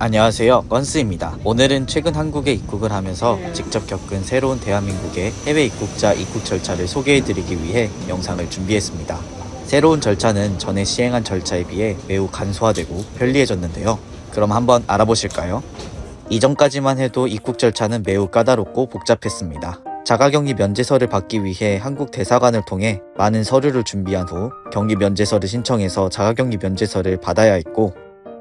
안녕하세요, 건스입니다. 오늘은 최근 한국에 입국을 하면서 직접 겪은 새로운 대한민국의 해외 입국자 입국 절차를 소개해드리기 위해 영상을 준비했습니다. 새로운 절차는 전에 시행한 절차에 비해 매우 간소화되고 편리해졌는데요. 그럼 한번 알아보실까요? 이전까지만 해도 입국 절차는 매우 까다롭고 복잡했습니다. 자가격리 면제서를 받기 위해 한국 대사관을 통해 많은 서류를 준비한 후 격리 면제서를 신청해서 자가격리 면제서를 받아야 했고,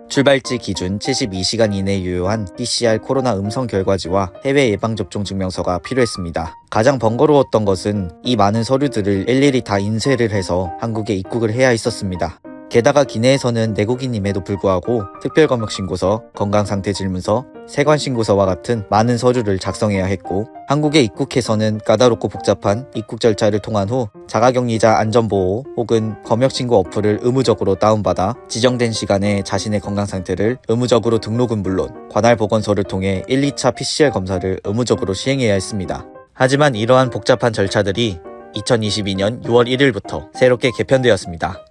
출발지 기준 72시간 이내 유효한 PCR 코로나 음성 결과지와 해외 예방접종 증명서가 필요했습니다. 가장 번거로웠던 것은 이 많은 서류들을 일일이 다 인쇄를 해서 한국에 입국을 해야 했었습니다. 게다가 기내에서는 내국인임에도 불구하고 특별검역신고서, 건강상태질문서, 세관신고서와 같은 많은 서류를 작성해야 했고, 한국에 입국해서는 까다롭고 복잡한 입국 절차를 통한 후 자가격리자 안전보호 혹은 검역신고 어플을 의무적으로 다운받아 지정된 시간에 자신의 건강상태를 의무적으로 등록은 물론 관할보건소를 통해 1, 2차 PCR 검사를 의무적으로 시행해야 했습니다. 하지만 이러한 복잡한 절차들이 2022년 6월 1일부터 새롭게 개편되었습니다.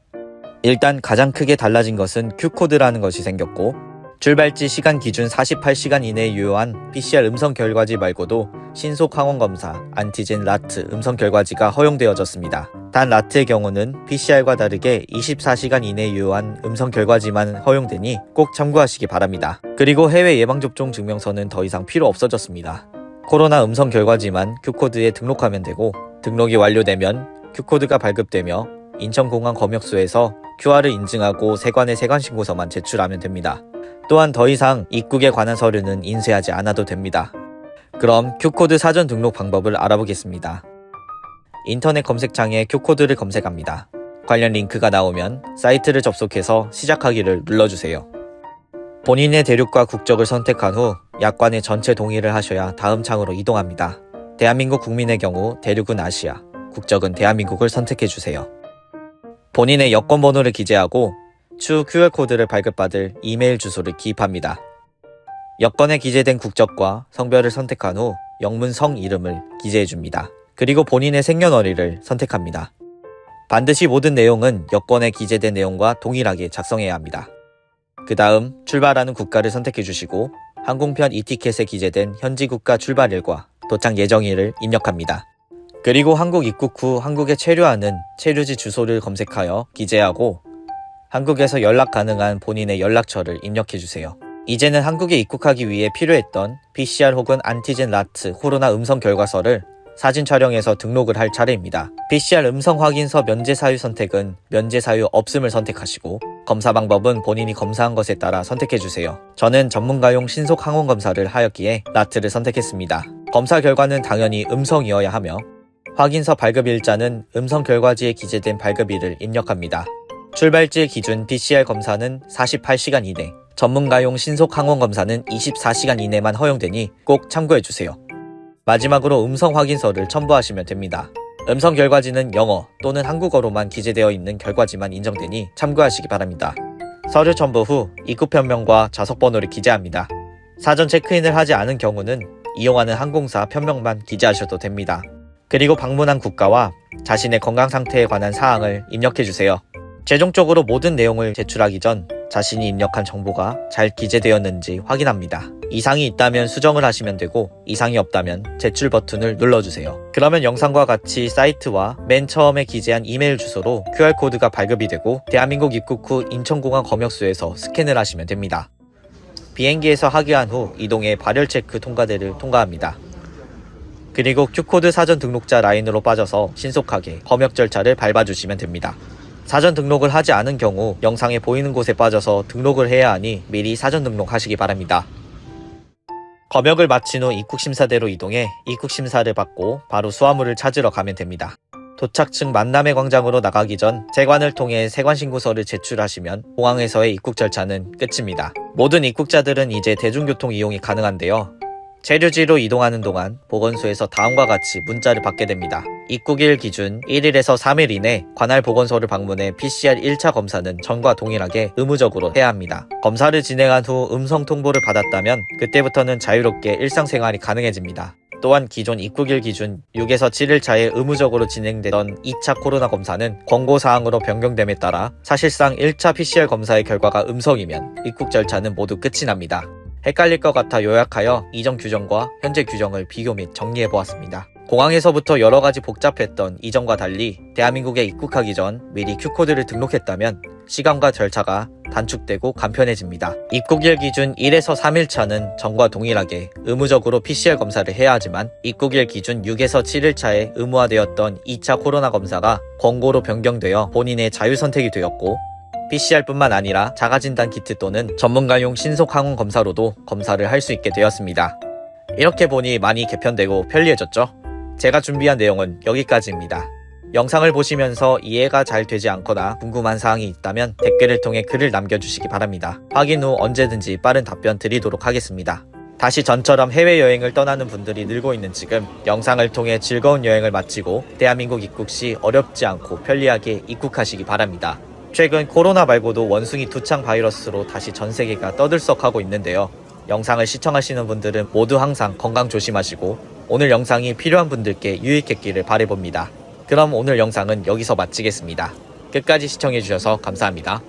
일단 가장 크게 달라진 것은 Q코드라는 것이 생겼고, 출발지 시간 기준 48시간 이내에 유효한 PCR 음성 결과지 말고도 신속 항원검사, 안티젠 라트 음성 결과지가 허용되어졌습니다. 단 라트의 경우는 PCR과 다르게 24시간 이내에 유효한 음성 결과지만 허용되니 꼭 참고하시기 바랍니다. 그리고 해외 예방접종 증명서는 더 이상 필요 없어졌습니다. 코로나 음성 결과지만 Q코드에 등록하면 되고, 등록이 완료되면 Q코드가 발급되며 인천공항 검역소에서 QR을 인증하고 세관의 세관신고서만 제출하면 됩니다. 또한 더 이상 입국에 관한 서류는 인쇄하지 않아도 됩니다. 그럼 Q코드 사전 등록 방법을 알아보겠습니다. 인터넷 검색창에 Q코드를 검색합니다. 관련 링크가 나오면 사이트를 접속해서 시작하기를 눌러주세요. 본인의 대륙과 국적을 선택한 후 약관의 전체 동의를 하셔야 다음 창으로 이동합니다. 대한민국 국민의 경우 대륙은 아시아, 국적은 대한민국을 선택해주세요. 본인의 여권번호를 기재하고 추후 QR코드를 발급받을 이메일 주소를 기입합니다. 여권에 기재된 국적과 성별을 선택한 후 영문 성 이름을 기재해줍니다. 그리고 본인의 생년월일을 선택합니다. 반드시 모든 내용은 여권에 기재된 내용과 동일하게 작성해야 합니다. 그 다음 출발하는 국가를 선택해주시고 항공편 이티켓에 기재된 현지 국가 출발일과 도착 예정일을 입력합니다. 그리고 한국 입국 후 한국에 체류하는 체류지 주소를 검색하여 기재하고 한국에서 연락 가능한 본인의 연락처를 입력해주세요. 이제는 한국에 입국하기 위해 필요했던 PCR 혹은 안티젠 라트 코로나 음성 결과서를 사진 촬영해서 등록을 할 차례입니다. PCR 음성 확인서 면제 사유 선택은 면제 사유 없음을 선택하시고, 검사 방법은 본인이 검사한 것에 따라 선택해주세요. 저는 전문가용 신속 항원 검사를 하였기에 라트를 선택했습니다. 검사 결과는 당연히 음성이어야 하며 확인서 발급 일자는 음성 결과지에 기재된 발급일을 입력합니다. 출발지 기준 PCR 검사는 48시간 이내, 전문가용 신속 항원 검사는 24시간 이내만 허용되니 꼭 참고해주세요. 마지막으로 음성 확인서를 첨부하시면 됩니다. 음성 결과지는 영어 또는 한국어로만 기재되어 있는 결과지만 인정되니 참고하시기 바랍니다. 서류 첨부 후 입국 편명과 좌석번호를 기재합니다. 사전 체크인을 하지 않은 경우는 이용하는 항공사 편명만 기재하셔도 됩니다. 그리고 방문한 국가와 자신의 건강 상태에 관한 사항을 입력해주세요. 최종적으로 모든 내용을 제출하기 전 자신이 입력한 정보가 잘 기재되었는지 확인합니다. 이상이 있다면 수정을 하시면 되고, 이상이 없다면 제출 버튼을 눌러주세요. 그러면 영상과 같이 사이트와 맨 처음에 기재한 이메일 주소로 QR코드가 발급이 되고 대한민국 입국 후 인천공항 검역소에서 스캔을 하시면 됩니다. 비행기에서 하교한 후 이동해 발열 체크 통과대를 통과합니다. 그리고 Q코드 사전 등록자 라인으로 빠져서 신속하게 검역 절차를 밟아주시면 됩니다. 사전 등록을 하지 않은 경우 영상에 보이는 곳에 빠져서 등록을 해야 하니 미리 사전 등록하시기 바랍니다. 검역을 마친 후 입국심사대로 이동해 입국심사를 받고 바로 수화물을 찾으러 가면 됩니다. 도착 층 만남의 광장으로 나가기 전 세관을 통해 세관신고서를 제출하시면 공항에서의 입국 절차는 끝입니다. 모든 입국자들은 이제 대중교통 이용이 가능한데요. 체류지로 이동하는 동안 보건소에서 다음과 같이 문자를 받게 됩니다. 입국일 기준 1일에서 3일 이내 관할 보건소를 방문해 PCR 1차 검사는 전과 동일하게 의무적으로 해야 합니다. 검사를 진행한 후 음성 통보를 받았다면 그때부터는 자유롭게 일상생활이 가능해집니다. 또한 기존 입국일 기준 6에서 7일 차에 의무적으로 진행되던 2차 코로나 검사는 권고사항으로 변경됨에 따라 사실상 1차 PCR 검사의 결과가 음성이면 입국 절차는 모두 끝이 납니다. 헷갈릴 것 같아 요약하여 이전 규정과 현재 규정을 비교 및 정리해보았습니다. 공항에서부터 여러가지 복잡했던 이전과 달리 대한민국에 입국하기 전 미리 Q코드를 등록했다면 시간과 절차가 단축되고 간편해집니다. 입국일 기준 1에서 3일 차는 전과 동일하게 의무적으로 PCR 검사를 해야 하지만 입국일 기준 6에서 7일 차에 의무화되었던 2차 코로나 검사가 권고로 변경되어 본인의 자유선택이 되었고 PCR뿐만 아니라 자가진단 키트 또는 전문가용 신속 항원 검사로도 검사를 할 수 있게 되었습니다. 이렇게 보니 많이 개편되고 편리해졌죠? 제가 준비한 내용은 여기까지입니다. 영상을 보시면서 이해가 잘 되지 않거나 궁금한 사항이 있다면 댓글을 통해 글을 남겨주시기 바랍니다. 확인 후 언제든지 빠른 답변 드리도록 하겠습니다. 다시 전처럼 해외여행을 떠나는 분들이 늘고 있는 지금 영상을 통해 즐거운 여행을 마치고 대한민국 입국 시 어렵지 않고 편리하게 입국하시기 바랍니다. 최근 코로나 말고도 원숭이 두창 바이러스로 다시 전 세계가 떠들썩하고 있는데요. 영상을 시청하시는 분들은 모두 항상 건강 조심하시고 오늘 영상이 필요한 분들께 유익했기를 바라봅니다. 그럼 오늘 영상은 여기서 마치겠습니다. 끝까지 시청해주셔서 감사합니다.